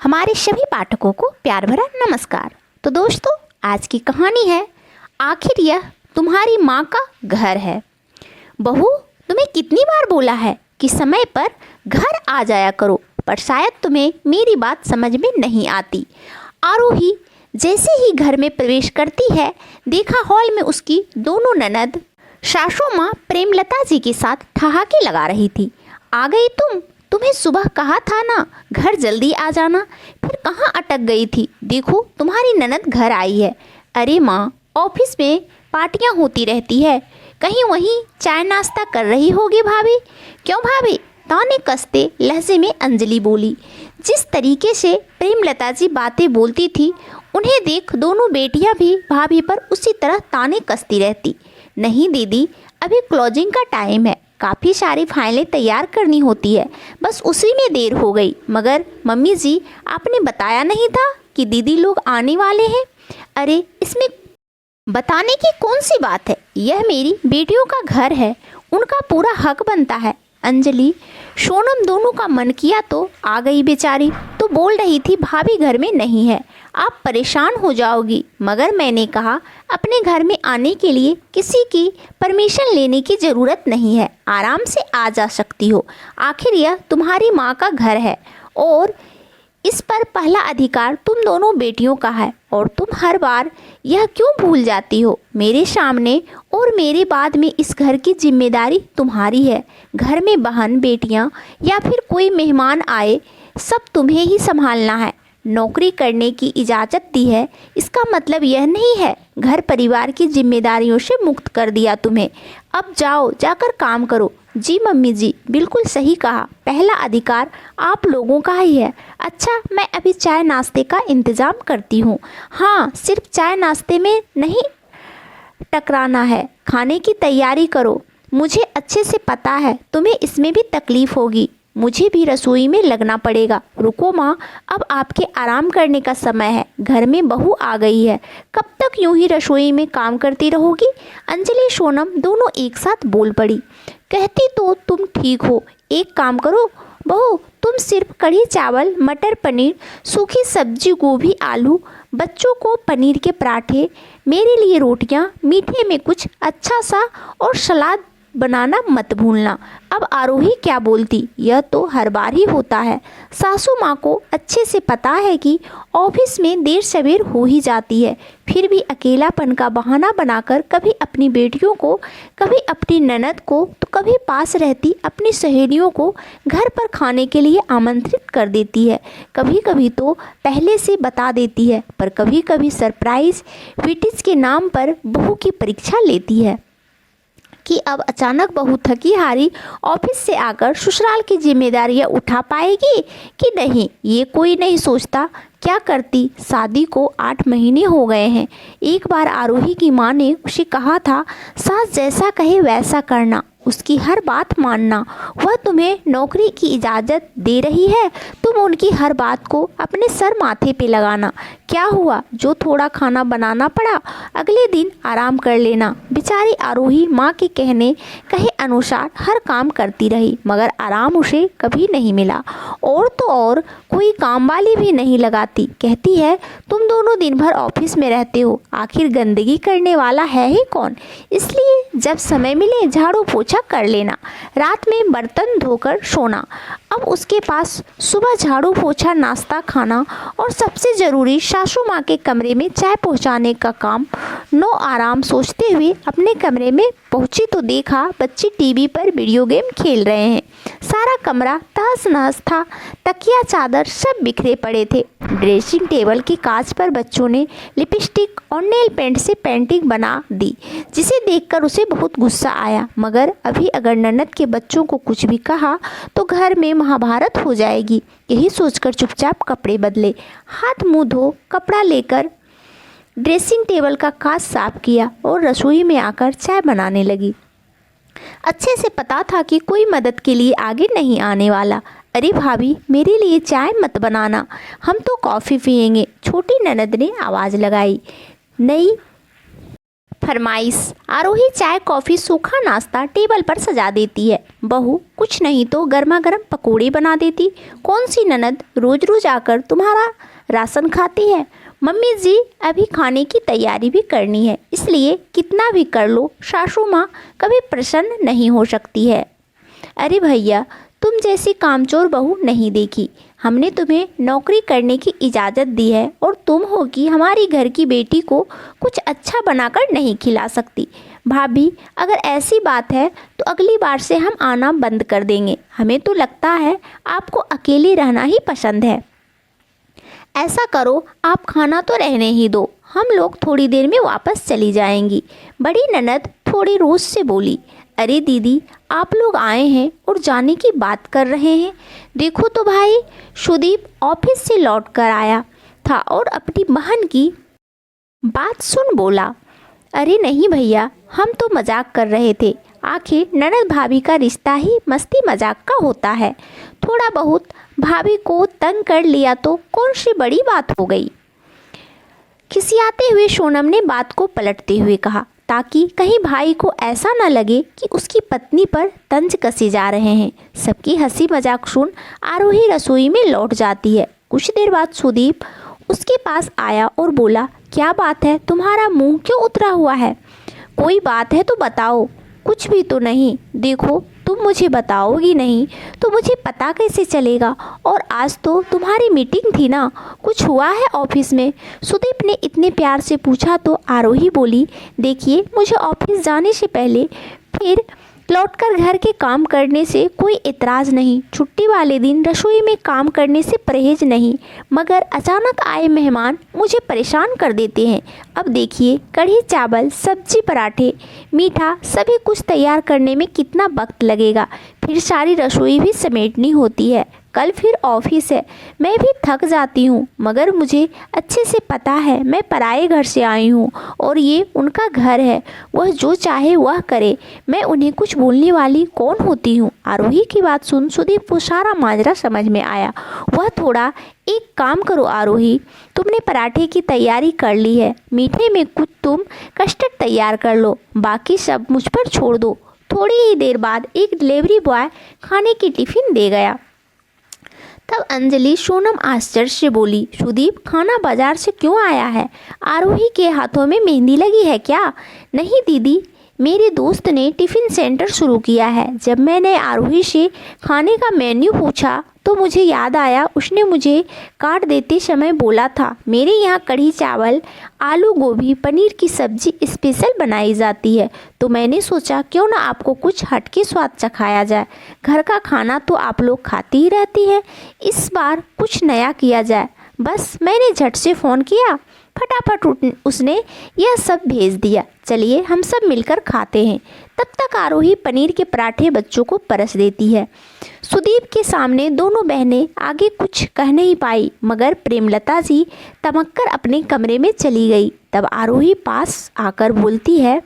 हमारे सभी पाठकों को प्यार भरा नमस्कार। तो दोस्तों, आज की कहानी है आखिर यह तुम्हारी माँ का घर है। बहू, तुम्हें कितनी बार बोला है कि समय पर घर आ जाया करो, पर शायद तुम्हें मेरी बात समझ में नहीं आती। आरोही जैसे ही घर में प्रवेश करती है, देखा हॉल में उसकी दोनों ननद सासू माँ प्रेमलता जी के साथ ठहाके लगा रही थी। आ गई तुम्हें सुबह कहा था ना घर जल्दी आ जाना, फिर कहाँ अटक गई थी? देखो तुम्हारी ननद घर आई है। अरे माँ, ऑफिस में पार्टियाँ होती रहती है, कहीं वहीं चाय नाश्ता कर रही होगी भाभी। क्यों भाभी? ताने कसते लहजे में अंजलि बोली। जिस तरीके से प्रेमलता जी बातें बोलती थी, उन्हें देख दोनों बेटियां भी भाभी पर उसी तरह ताने कसती रहती। नहीं दीदी, अभी क्लोजिंग का टाइम है, काफ़ी सारी फाइलें तैयार करनी होती है, बस उसी में देर हो गई। मगर मम्मी जी, आपने बताया नहीं था कि दीदी लोग आने वाले हैं? अरे इसमें बताने की कौन सी बात है, यह मेरी बेटियों का घर है, उनका पूरा हक बनता है। अंजलि सोनम दोनों का मन किया तो आ गई बेचारी, तो बोल रही थी भाभी घर में नहीं है, आप परेशान हो जाओगी। मगर मैंने कहा अपने घर में आने के लिए किसी की परमिशन लेने की ज़रूरत नहीं है, आराम से आ जा सकती हो। आखिर यह तुम्हारी माँ का घर है और इस पर पहला अधिकार तुम दोनों बेटियों का है। और तुम हर बार यह क्यों भूल जाती हो? मेरे सामने और मेरे बाद में इस घर की जिम्मेदारी तुम्हारी है। घर में बहन बेटियां या फिर कोई मेहमान आए, सब तुम्हें ही संभालना है। नौकरी करने की इजाज़त दी है, इसका मतलब यह नहीं है घर परिवार की जिम्मेदारियों से मुक्त कर दिया तुम्हें। अब जाओ, जाकर काम करो। जी मम्मी जी, बिल्कुल सही कहा, पहला अधिकार आप लोगों का ही है। अच्छा, मैं अभी चाय नाश्ते का इंतज़ाम करती हूँ। हाँ, सिर्फ चाय नाश्ते में नहीं टकराना है, खाने की तैयारी करो। मुझे अच्छे से पता है तुम्हें इसमें भी तकलीफ़ होगी, मुझे भी रसोई में लगना पड़ेगा। रुको माँ, अब आपके आराम करने का समय है, घर में बहू आ गई है, कब तक यूं ही रसोई में काम करती रहोगी? अंजलि सोनम दोनों एक साथ बोल पड़ी। कहती तो तुम ठीक हो, एक काम करो बहू, तुम सिर्फ कढ़ी चावल, मटर पनीर, सूखी सब्जी, गोभी आलू, बच्चों को पनीर के पराठे, मेरे लिए रोटियां, मीठे में कुछ अच्छा सा और सलाद बनाना मत भूलना। अब आरोही क्या बोलती, यह तो हर बार ही होता है। सासू माँ को अच्छे से पता है कि ऑफिस में देर सवेर हो ही जाती है, फिर भी अकेलापन का बहाना बनाकर कभी अपनी बेटियों को, कभी अपनी ननद को, तो कभी पास रहती अपनी सहेलियों को घर पर खाने के लिए आमंत्रित कर देती है। कभी कभी तो पहले से बता देती है, पर कभी कभी सरप्राइज विजिट्स के नाम पर बहू की परीक्षा लेती है कि अब अचानक बहू थकी हारी ऑफिस से आकर ससुराल की जिम्मेदारियां उठा पाएगी कि नहीं, ये कोई नहीं सोचता। क्या करती, शादी को 8 महीने हो गए हैं। एक बार आरोही की माँ ने उसे कहा था, सास जैसा कहे वैसा करना, उसकी हर बात मानना। वह तुम्हें नौकरी की इजाज़त दे रही है, तुम उनकी हर बात को अपने सर माथे पे लगाना। क्या हुआ, जो थोड़ा खाना बनाना पड़ा, अगले दिन आराम कर लेना। बेचारी आरोही माँ के कहे अनुसार हर काम करती रही, मगर आराम उसे कभी नहीं मिला। और तो और कोई काम वाली भी नहीं लगाती। कहती है, तुम दोनों दिन भर ऑफिस में रहते हो, आखिर गंदगी करने वाला है ही कौन? इसलिए जब समय मिले झाड़ू पोछा कर लेना, रात में बर्तन धोकर सोना। अब उसके पास सुबह झाड़ू पोछा, नाश्ता खाना और सबसे ज़रूरी सासू माँ के कमरे में चाय पहुँचाने का काम। नो आराम सोचते हुए अपने कमरे में पहुँची तो देखा बच्चे टीवी पर वीडियो गेम खेल रहे हैं। सारा कमरा तहस नहस था, तकिया चादर सब बिखरे पड़े थे। ड्रेसिंग टेबल के कांच पर बच्चों ने लिपस्टिक और नेल पेंट से पेंटिंग बना दी, जिसे देखकर उसे बहुत गुस्सा आया। मगर अभी अगर ननद के बच्चों को कुछ भी कहा तो घर में महाभारत हो जाएगी, यही सोचकर चुपचाप कपड़े बदले, हाथ मुंह धो कपड़ा लेकर ड्रेसिंग टेबल का कांच साफ किया और रसोई में आकर चाय बनाने लगी। अच्छे से पता था कि कोई मदद के लिए आगे नहीं आने वाला। अरे भाभी, मेरे लिए चाय मत बनाना, हम तो कॉफ़ी पियेंगे, छोटी ननद ने आवाज़ लगाई। नई फरमाइश। आरोही चाय कॉफ़ी सूखा नाश्ता टेबल पर सजा देती है। बहू कुछ नहीं तो गर्मा गर्म पकौड़े बना देती। कौन सी ननद रोज़ रोज़ आकर तुम्हारा राशन खाती है। मम्मी जी अभी खाने की तैयारी भी करनी है, इसलिए कितना भी कर लो सासू माँ कभी प्रसन्न नहीं हो सकती है। अरे भैया, तुम जैसी कामचोर बहू नहीं देखी। हमने तुम्हें नौकरी करने की इजाज़त दी है और तुम हो कि हमारी घर की बेटी को कुछ अच्छा बनाकर नहीं खिला सकती। भाभी, अगर ऐसी बात है तो अगली बार से हम आना बंद कर देंगे। हमें तो लगता है आपको अकेले रहना ही पसंद है। ऐसा करो, आप खाना तो रहने ही दो, हम लोग थोड़ी देर में वापस चली जाएंगी। बड़ी ननद थोड़ी रोष से बोली। अरे दीदी, आप लोग आए हैं और जाने की बात कर रहे हैं। देखो तो भाई, सुदीप ऑफिस से लौट कर आया था और अपनी बहन की बात सुन बोला। अरे नहीं भैया, हम तो मजाक कर रहे थे। आखिर ननद भाभी का रिश्ता ही मस्ती मजाक का होता है। थोड़ा बहुत भाभी को तंग कर लिया तो कौन सी बड़ी बात हो गई। खिसियाते हुए सोनम ने बात को पलटते हुए कहा, ताकि कहीं भाई को ऐसा न लगे कि उसकी पत्नी पर तंज कसे जा रहे हैं। सबकी हंसी मजाक सुन आरोही रसोई में लौट जाती है। कुछ देर बाद सुदीप उसके पास आया और बोला, क्या बात है, तुम्हारा मुंह क्यों उतरा हुआ है? कोई बात है तो बताओ। कुछ भी तो नहीं। देखो, तुम मुझे बताओगी नहीं तो मुझे पता कैसे चलेगा? और आज तो तुम्हारी मीटिंग थी ना, कुछ हुआ है ऑफिस में? सुदीप ने इतने प्यार से पूछा तो आरोही बोली, देखिए, मुझे ऑफिस जाने से पहले फिर लौटकर घर के काम करने से कोई एतराज़ नहीं। छुट्टी वाले दिन रसोई में काम करने से परहेज नहीं, मगर अचानक आए मेहमान मुझे परेशान कर देते हैं। अब देखिए, कढ़ी चावल, सब्जी, पराठे, मीठा सभी कुछ तैयार करने में कितना वक्त लगेगा। फिर सारी रसोई भी समेटनी होती है। कल फिर ऑफिस है। मैं भी थक जाती हूँ, मगर मुझे अच्छे से पता है मैं पराए घर से आई हूँ और ये उनका घर है। वह जो चाहे वह करे, मैं उन्हें कुछ बोलने वाली कौन होती हूँ। आरोही की बात सुन सुदीप को सारा माजरा समझ में आया। वह थोड़ा, एक काम करो आरोही, तुमने पराठे की तैयारी कर ली है, मीठे में कुछ तुम कस्टर्ड तैयार कर लो, बाकी सब मुझ पर छोड़ दो। थोड़ी ही देर बाद एक डिलीवरी बॉय खाने की टिफ़िन दे गया। तब अंजलि सोनम आश्चर्य से बोली, सुदीप, खाना बाजार से क्यों आया है? आरोही के हाथों में मेहंदी लगी है क्या? नहीं दीदी, मेरे दोस्त ने टिफ़िन सेंटर शुरू किया है। जब मैंने आरोही से खाने का मेन्यू पूछा तो मुझे याद आया, उसने मुझे कार्ड देते समय बोला था, मेरे यहाँ कढ़ी चावल, आलू गोभी, पनीर की सब्ज़ी स्पेशल बनाई जाती है। तो मैंने सोचा क्यों ना आपको कुछ हटके स्वाद चखाया जाए। घर का खाना तो आप लोग खाती ही रहती है, इस बार कुछ नया किया जाए। बस मैंने झट से फ़ोन किया, फटाफट उसने यह सब भेज दिया। चलिए हम सब मिलकर खाते हैं। तब तक आरोही पनीर के पराठे बच्चों को परस देती है। सुदीप के सामने दोनों बहनें आगे कुछ कह नहीं पाई, मगर प्रेमलता जी तमक्कर अपने कमरे में चली गई। तब आरोही पास आकर बोलती है,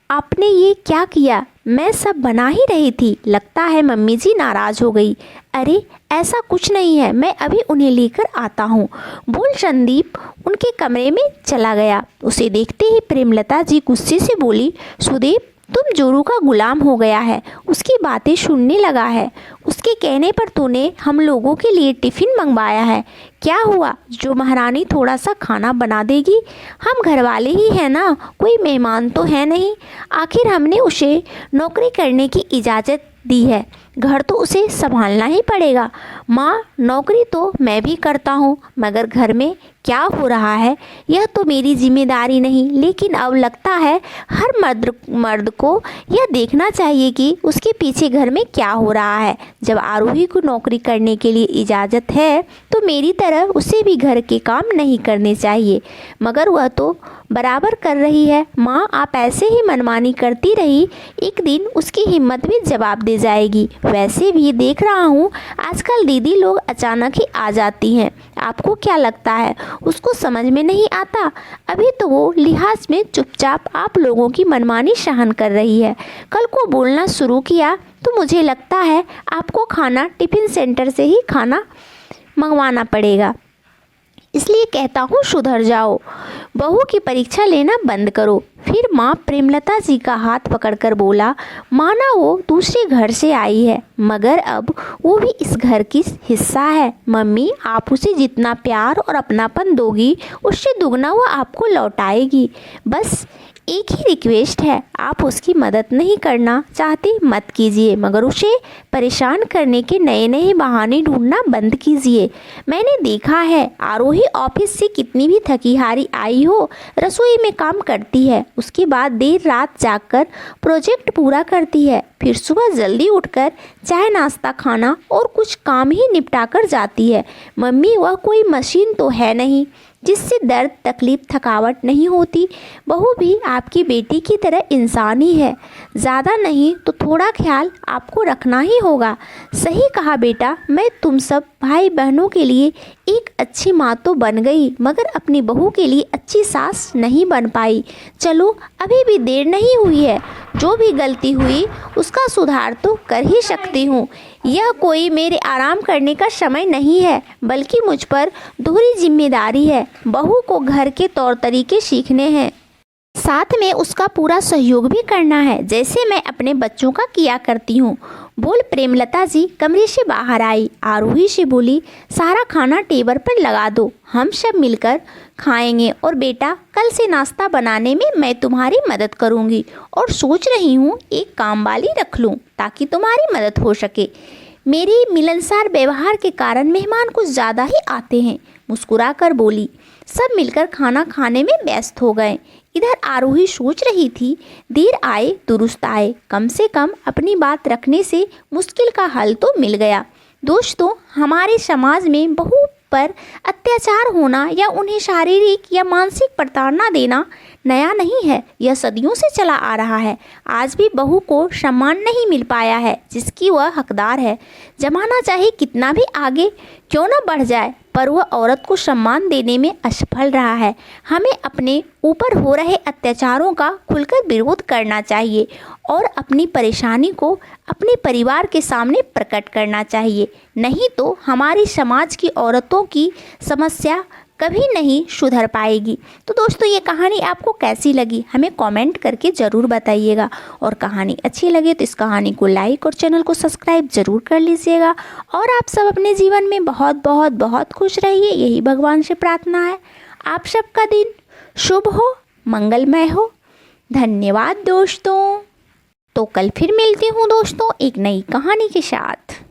आपने ये क्या किया? मैं सब बना ही रही थी, लगता है मम्मी जी नाराज़ हो गई। अरे ऐसा कुछ नहीं है, मैं अभी उन्हें लेकर आता हूँ, बोल संदीप उनके कमरे में चला गया। उसे देखते ही प्रेमलता जी गुस्से से बोली, सुदीप, तुम जोरू का गुलाम हो गया है, उसकी बातें सुनने लगा है। उसके कहने पर तूने हम लोगों के लिए टिफ़िन मंगवाया है। क्या हुआ जो महारानी थोड़ा सा खाना बना देगी? हम घर वाले ही हैं ना, कोई मेहमान तो है नहीं। आखिर हमने उसे नौकरी करने की इजाज़त दी है, घर तो उसे संभालना ही पड़ेगा। माँ, नौकरी तो मैं भी करता हूँ, मगर घर में क्या हो रहा है यह तो मेरी जिम्मेदारी नहीं। लेकिन अब लगता है हर मर्द को यह देखना चाहिए कि उसके पीछे घर में क्या हो रहा है। जब आरोही को नौकरी करने के लिए इजाज़त है तो मेरी तरह उसे भी घर के काम नहीं करने चाहिए, मगर वह तो बराबर कर रही है। माँ, आप ऐसे ही मनमानी करती रही, एक दिन उसकी हिम्मत भी जवाब दे जाएगी। वैसे भी देख रहा हूँ आजकल दीदी लोग अचानक ही आ जाती हैं। आपको क्या लगता है उसको समझ में नहीं आता? अभी तो वो लिहाज में चुपचाप आप लोगों की मनमानी सहन कर रही है। कल को बोलना शुरू किया तो मुझे लगता है आपको खाना टिफ़िन सेंटर से ही खाना मंगवाना पड़ेगा। इसलिए कहता हूँ सुधर जाओ। बहू की परीक्षा लेना बंद करो। फिर माँ प्रेमलता जी का हाथ पकड़कर बोला, माना वो दूसरे घर से आई है, मगर अब वो भी इस घर की हिस्सा है। मम्मी, आप उसे जितना प्यार और अपनापन दोगी, उससे दुगना वो आपको लौटाएगी। बस एक ही रिक्वेस्ट है, आप उसकी मदद नहीं करना चाहते मत कीजिए, मगर उसे परेशान करने के नए नए बहाने ढूंढना बंद कीजिए। मैंने देखा है, आरोही ऑफिस से कितनी भी थकी हारी आई हो, रसोई में काम करती है, उसके बाद देर रात जागकर प्रोजेक्ट पूरा करती है, फिर सुबह जल्दी उठकर चाय नाश्ता खाना और कुछ काम ही निपटा कर जाती है। मम्मी, वह कोई मशीन तो है नहीं जिससे दर्द तकलीफ थकावट नहीं होती। बहू भी आपकी बेटी की तरह इंसान ही है, ज़्यादा नहीं तो थोड़ा ख्याल आपको रखना ही होगा। सही कहा बेटा, मैं तुम सब भाई बहनों के लिए एक अच्छी माँ तो बन गई, मगर अपनी बहू के लिए अच्छी सास नहीं बन पाई। चलो, अभी भी देर नहीं हुई है, जो भी गलती हुई उसका सुधार तो कर ही सकती हूँ। यह कोई मेरे आराम करने का समय नहीं है, बल्कि मुझ पर दोहरी जिम्मेदारी है। बहू को घर के तौर तरीके सीखने हैं, साथ में उसका पूरा सहयोग भी करना है, जैसे मैं अपने बच्चों का किया करती हूँ। बोल प्रेमलता जी कमरे से बाहर आई, आरोही से बोली, सारा खाना टेबल पर लगा दो, हम सब मिलकर खाएंगे। और बेटा, कल से नाश्ता बनाने में मैं तुम्हारी मदद करूँगी और सोच रही हूँ एक काम वाली रख लूँ ताकि तुम्हारी मदद हो सके। मेरी मिलनसार व्यवहार के कारण मेहमान कुछ ज़्यादा ही आते हैं, मुस्कुराकर बोली। सब मिलकर खाना खाने में व्यस्त हो गए। इधर आरोही सोच रही थी, देर आए दुरुस्त आए, कम से कम अपनी बात रखने से मुश्किल का हल तो मिल गया। दोस्तों, हमारे समाज में बहू पर अत्याचार होना या उन्हें शारीरिक या मानसिक प्रताड़ना देना नया नहीं है, यह सदियों से चला आ रहा है। आज भी बहू को सम्मान नहीं मिल पाया है जिसकी वह हकदार है। जमाना चाहे कितना भी आगे क्यों न बढ़ जाए, पर वह औरत को सम्मान देने में असफल रहा है। हमें अपने ऊपर हो रहे अत्याचारों का खुलकर विरोध करना चाहिए और अपनी परेशानी को अपने परिवार के सामने प्रकट करना चाहिए, नहीं तो हमारी समाज की औरतों की समस्या कभी नहीं सुधर पाएगी। तो दोस्तों, ये कहानी आपको कैसी लगी हमें कमेंट करके ज़रूर बताइएगा, और कहानी अच्छी लगे तो इस कहानी को लाइक और चैनल को सब्सक्राइब ज़रूर कर लीजिएगा। और आप सब अपने जीवन में बहुत बहुत बहुत खुश रहिए, यही भगवान से प्रार्थना है। आप सबका दिन शुभ हो, मंगलमय हो। धन्यवाद दोस्तों। तो कल फिर मिलती हूँ दोस्तों एक नई कहानी के साथ।